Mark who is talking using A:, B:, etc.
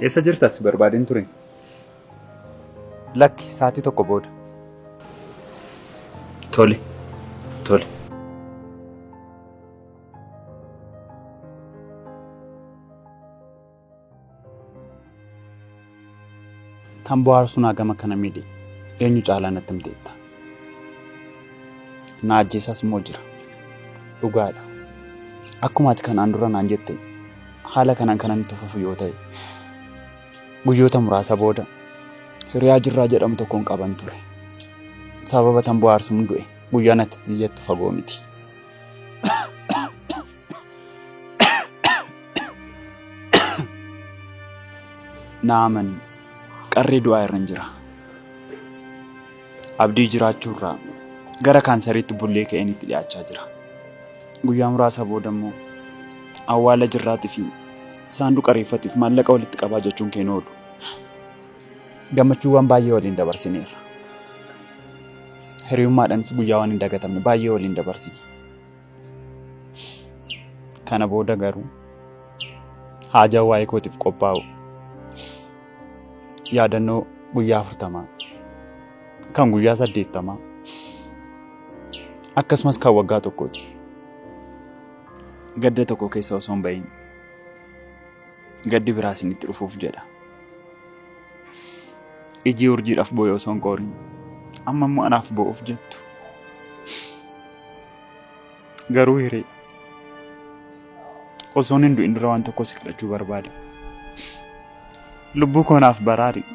A: Eessa jirtas barbaadeen ture?
B: Lakki sa'aatii tokko booda.
A: Tole. Tole.
B: Tamboo aarsuun hagama kana miidhe eenyu caalaa natti himteetta. Na ajjeesas immoo jira. Dhugaadha. Akkuma ati kanaan dura naan jette haala kanaan kanan itti fufu yoo ta'e guyyoota muraasa booda hiriyaa jirraa jedhamu tokkoon qaban ture. Sababa tamboo aarsuun du'e guyyaa natti xiyyeettu fagoo miti. Naamani qarree du'aa irra hin jira. Abdii jiraachuurraa gara kaansariitti bullee ka'een itti dhiyaachaa jira. Guyyaa muraasa booda immoo awwaala jirraatii fi saanduqa reeffatiif maallaqa walitti qabaa jechuun keenya oolu. Gammachuuwwan baay'ee waliin dabarsineerra. Hiriyummaadhaanis guyyaa waan hin dagatamne baay'ee waliin dabarsine. Kana booda garuu haajaa waa'ee kootiif qophaa'u yaadannoo guyyaa 40 kan guyyaa 80 akkasumas kan waggaa tokkooti. Gadda tokko keessa osoo hin bahin gaddi biraas itti dhufuuf jedha. Iji urjiidhaaf boo'ee osoo hin qoorin amma immoo anaaf boo'uuf jettu. Garuu hiree osoo hin du'in dura waan tokko si kadhachuu barbaada. Lubbuu koonaaf baraari.